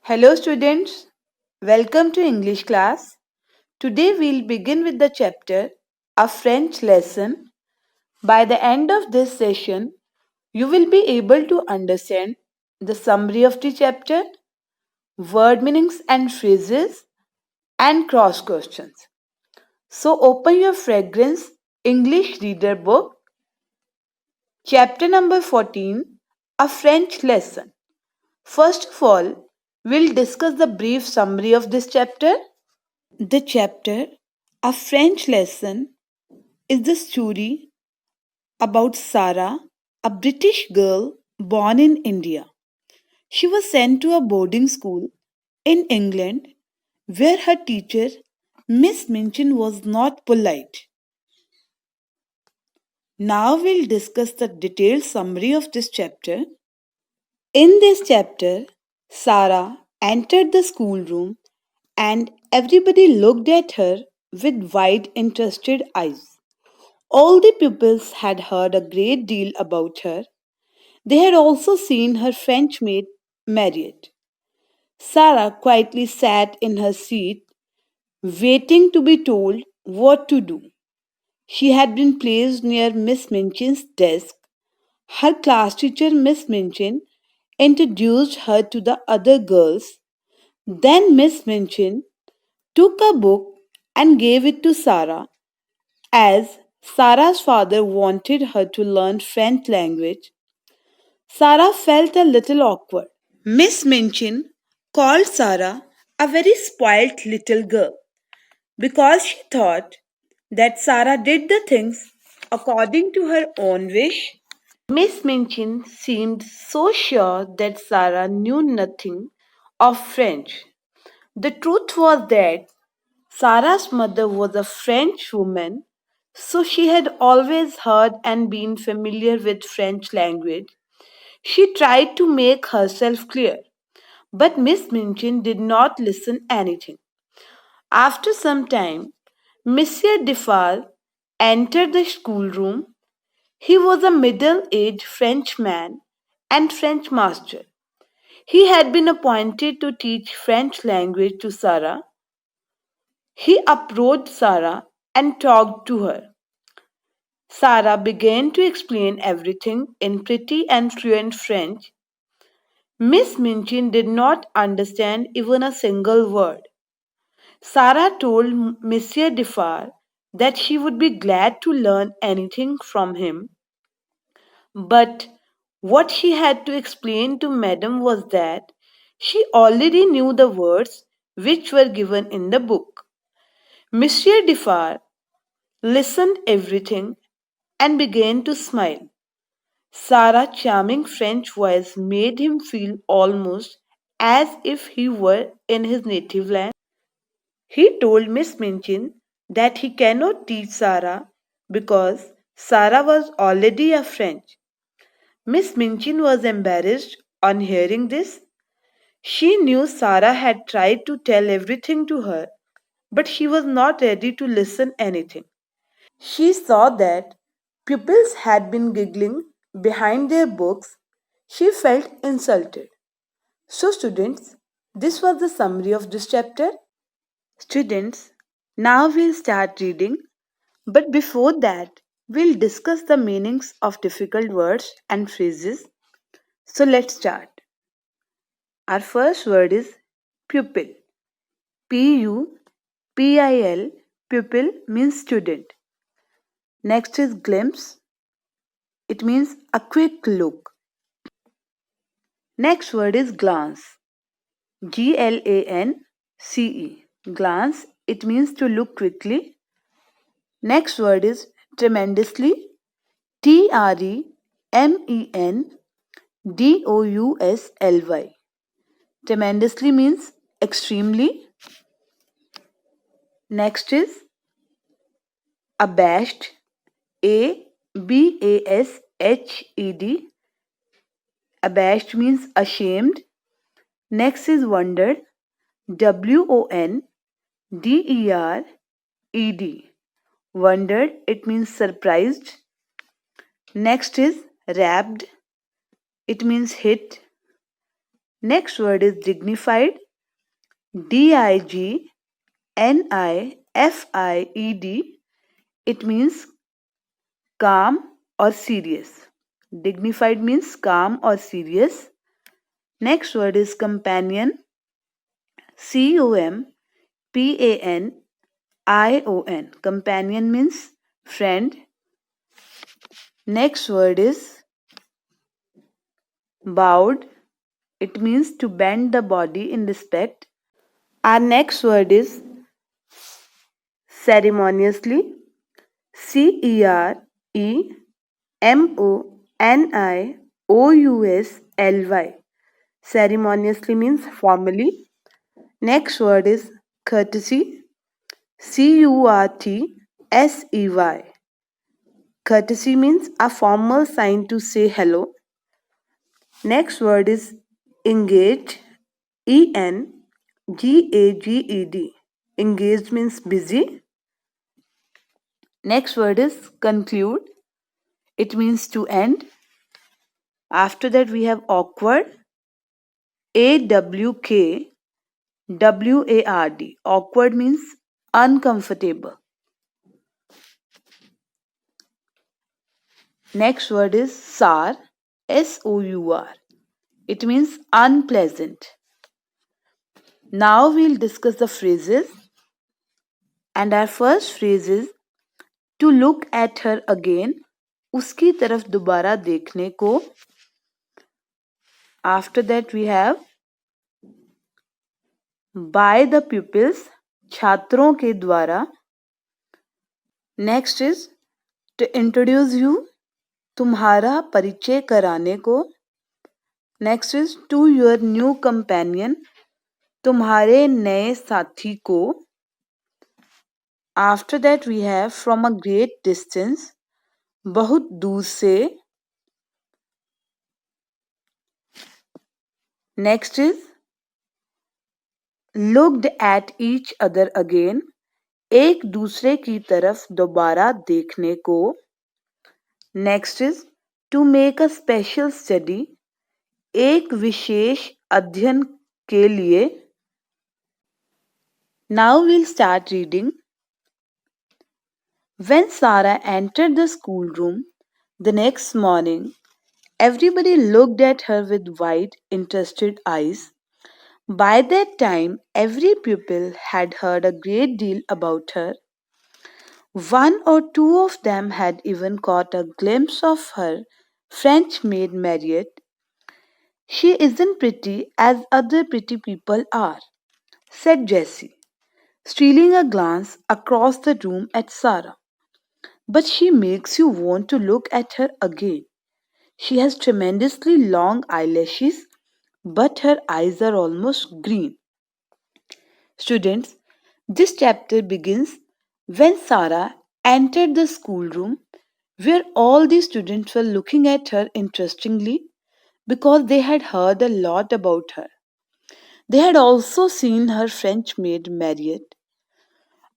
Hello, students. Welcome to English class. Today we'll begin with the chapter A French Lesson. By the end of this session, you will be able to understand the summary of the chapter, word meanings and phrases, and cross questions. So open your fragrance English reader book, chapter number 14, A French Lesson. First of all, we'll discuss the brief summary of this chapter. The chapter, A French Lesson, is the story about Sarah, a British girl born in India. She was sent to a boarding school in England where her teacher, Miss Minchin, was not polite. Now we'll discuss the detailed summary of this chapter. In this chapter, Sarah entered the schoolroom and everybody looked at her with wide, interested eyes. All the pupils had heard a great deal about her. They had also seen her French maid, Mariette. Sarah quietly sat in her seat, waiting to be told what to do. She had been placed near Miss Minchin's desk. Her class teacher, Miss Minchin, introduced her to the other girls. Then Miss Minchin took a book and gave it to Sarah, as Sarah's father wanted her to learn French language. Sarah felt a little awkward. Miss Minchin called Sarah a very spoilt little girl because she thought that Sarah did the things according to her own wish. Miss Minchin seemed so sure that Sarah knew nothing of French. The truth was that Sarah's mother was a French woman, so she had always heard and been familiar with French language. She tried to make herself clear, but Miss Minchin did not listen anything. After some time, Monsieur Defal entered the schoolroom. He was a middle-aged Frenchman and French master. He had been appointed to teach French language to Sarah. He approached Sarah and talked to her. Sarah began to explain everything in pretty and fluent French. Miss Minchin did not understand even a single word. Sarah told Monsieur Defar that she would be glad to learn anything from him, but what she had to explain to Madame was that she already knew the words which were given in the book. Monsieur Defar listened everything and began to smile. Sarah's charming French voice made him feel almost as if he were in his native land. He told Miss Minchin that he cannot teach Sarah because Sarah was already a French. Miss Minchin was embarrassed on hearing this. She knew Sarah had tried to tell everything to her, but she was not ready to listen anything. She saw that pupils had been giggling behind their books. She felt insulted. So, students, this was the summary of this chapter. Students, now we'll start reading, but before that, we'll discuss the meanings of difficult words and phrases. So, let's start. Our first word is pupil. P U P I L. Pupil means student. Next is glimpse. It means a quick look. Next word is glance. GLANCE. Glance. It means to look quickly. Next word is tremendously. TREMENDOUSLY. Tremendously means extremely. Next is abashed. ABASHED. Abashed means ashamed. Next is wondered. WONDERED. Wondered, it means surprised. Next is wrapped. It means hit. Next word is dignified. D-I-G-N-I-F-I-E-D. It means calm or serious. Dignified means calm or serious. Next word is companion. C-O-M-P-A-N-I-O-N. Companion means friend. Next word is bowed. It means to bend the body in respect. Our next word is ceremoniously. C-E-R-E-M-O-N-I-O-U-S-L-Y. Ceremoniously means formally. Next word is courtesy. C-U-R-T-S-E-Y. Courtesy means a formal sign to say hello. Next word is engage. E-N-G-A-G-E-D. Engaged means busy. Next word is conclude. It means to end. After that we have awkward. A-W-K-W-A-R-D. Awkward means uncomfortable. Next word is sour. S-O-U-R. It means unpleasant. Now we'll discuss the phrases. And our first phrase is to look at her again. उसकी तरफ दोबारा देखने को. After that we have by the pupils. छात्रों के द्वारा. Next is to introduce you. तुम्हारा परिचय कराने को. Next is to your new companion. तुम्हारे नए साथी को. After that we have from a great distance. बहुत दूर से. Next is looked at each other again. एक दूसरे की तरफ दोबारा देखने को. Next is to make a special study. एक विशेष अध्ययन के लिए. Now we'll start reading. When Sarah entered the schoolroom the next morning, everybody looked at her with wide, interested eyes. By that time, every pupil had heard a great deal about her. One or two of them had even caught a glimpse of her French maid Mariette. She isn't pretty as other pretty people are, said Jessie, stealing a glance across the room at Sarah. But she makes you want to look at her again. She has tremendously long eyelashes, but her eyes are almost green. Students, this chapter begins when Sarah entered the schoolroom where all the students were looking at her interestingly because they had heard a lot about her. They had also seen her French maid Mariette.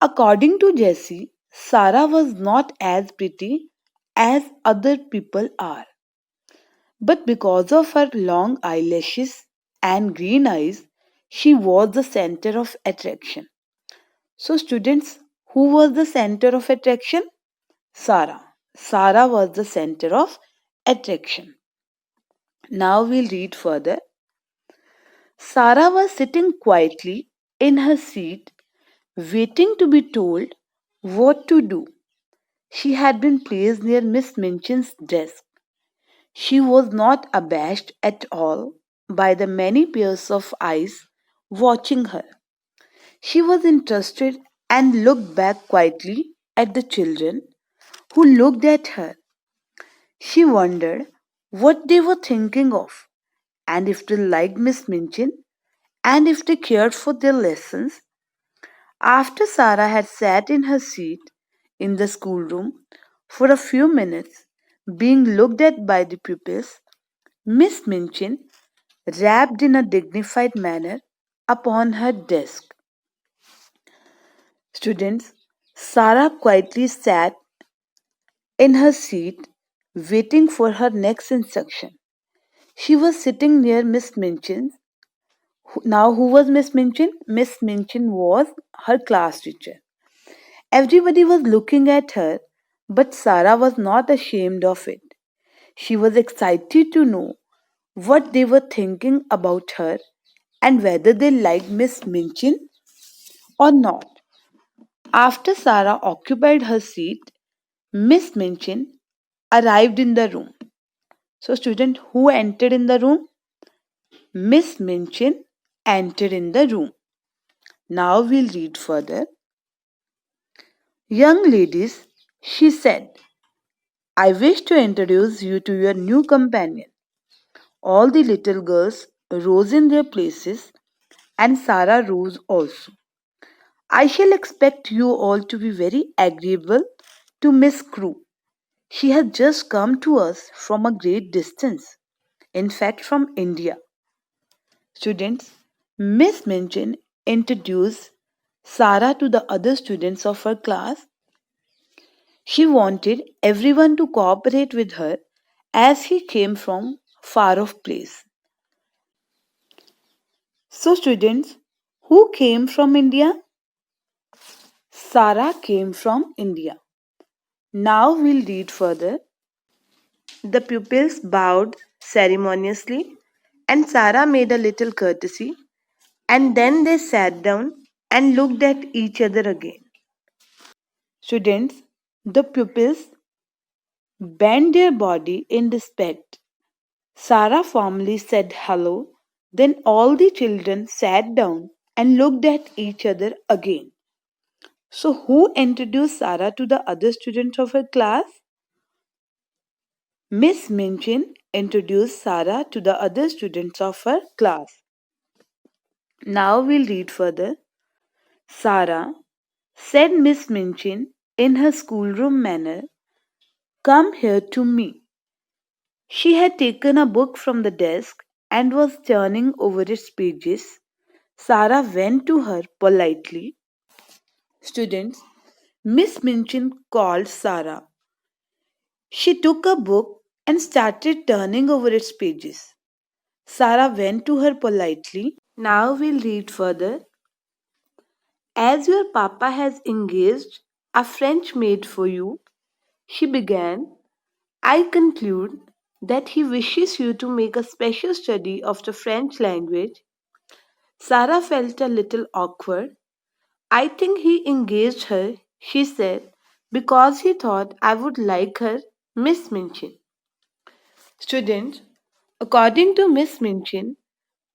According to Jessie, Sarah was not as pretty as other people are. But because of her long eyelashes and green eyes, she was the center of attraction. So, students, who was the center of attraction? Sarah. Sarah was the center of attraction. Now we'll read further. Sarah was sitting quietly in her seat, waiting to be told what to do. She had been placed near Miss Minchin's desk. She was not abashed at all by the many pairs of eyes watching her. She was interested and looked back quietly at the children who looked at her. She wondered what they were thinking of, and if they liked Miss Minchin, and if they cared for their lessons. After Sarah had sat in her seat in the schoolroom for a few minutes, being looked at by the pupils, Miss Minchin rapped in a dignified manner upon her desk. Students, Sarah quietly sat in her seat waiting for her next instruction. She was sitting near Miss Minchin Now, who was Miss Minchin? Miss Minchin was her class teacher. Everybody was looking at her, but Sarah was not ashamed of it. She was excited to know what they were thinking about her and whether they liked Miss Minchin or not. After Sarah occupied her seat, Miss Minchin arrived in the room. So, student, who entered in the room? Miss Minchin entered in the room. Now we'll read further. Young ladies, she said, I wish to introduce you to your new companion. All the little girls rose in their places, and Sarah rose also. I shall expect you all to be very agreeable to Miss Crew. She has just come to us from a great distance, in fact, from India. Students, Miss Minchin introduced Sarah to the other students of her class. She wanted everyone to cooperate with her as he came from far off place. So students, who came from India? Sarah came from India. Now we'll read further. The pupils bowed ceremoniously and Sarah made a little courtesy and then they sat down and looked at each other again. Students, the pupils bent their body in respect. Sarah formally said hello, then all the children sat down and looked at each other again. So, who introduced Sarah to the other students of her class? Miss Minchin introduced Sarah to the other students of her class. Now we'll read further. Sarah, said Miss Minchin in her schoolroom manner, come here to me. She had taken a book from the desk and was turning over its pages. Sarah went to her politely. Students, Miss Minchin called Sarah. She took a book and started turning over its pages. Sarah went to her politely. Now we'll read further. As your papa has engaged a French maid for you, she began, I conclude that he wishes you to make a special study of the French language. Sarah felt a little awkward. I think he engaged her, she said, because he thought I would like her, Miss Minchin. Students, according to Miss Minchin,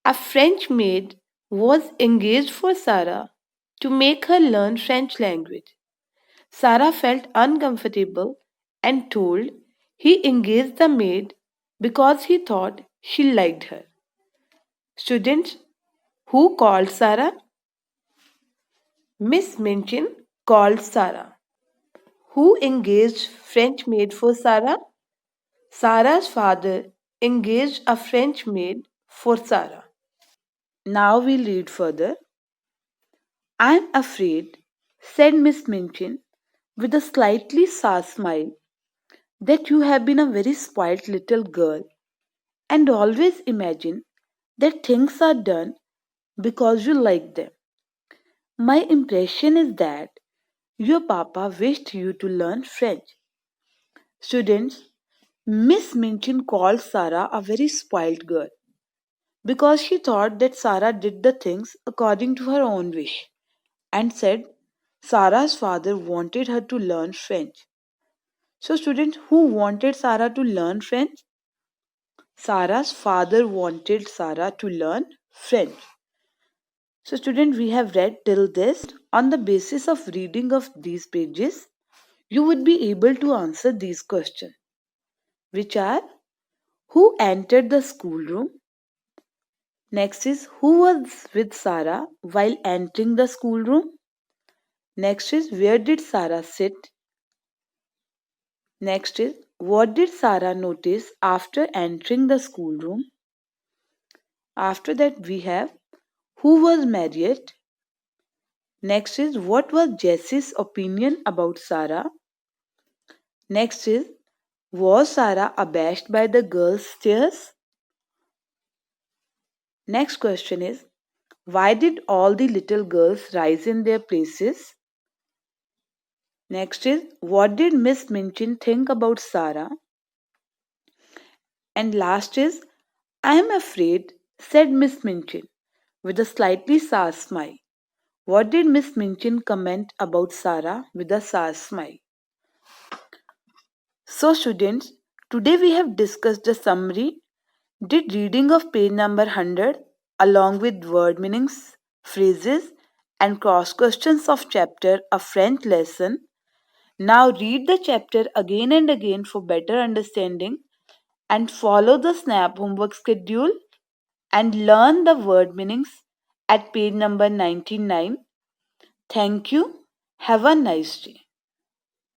a French maid was engaged for Sarah to make her learn French language. Sarah felt uncomfortable and told he engaged the maid because he thought she liked her. Students, who called Sarah? Miss Minchin called Sarah. Who engaged French maid for Sarah? Sarah's father engaged a French maid for Sarah. Now we'll read further. I'm afraid, said Miss Minchin with a slightly sour smile, that you have been a very spoilt little girl and always imagine that things are done because you like them. My impression is that your papa wished you to learn French. Students, Miss Minchin called Sarah a very spoilt girl because she thought that Sarah did the things according to her own wish and said Sarah's father wanted her to learn French. So, students, who wanted Sarah to learn French? Sarah's father wanted Sarah to learn French. So, student, we have read till this. On the basis of reading of these pages, you would be able to answer these questions, which are who entered the schoolroom? Next is who was with Sarah while entering the schoolroom? Next is where did Sarah sit? Next is what did Sarah notice after entering the schoolroom? After that, we have who was married. Next is what was Jessie's opinion about Sarah? Next is was Sarah abashed by the girls' stares? Next question is Why did all the little girls rise in their places? Next is, what did Miss Minchin think about Sarah? And last is, I am afraid, said Miss Minchin with a slightly sour smile. What did Miss Minchin comment about Sarah with a sour smile? So, students, today we have discussed the summary. Did reading of page number 100 along with word meanings, phrases, and cross questions of chapter a French lesson. Now read the chapter again and again for better understanding and follow the SNAP homework schedule and learn the word meanings at page number 99. Thank you. Have a nice day.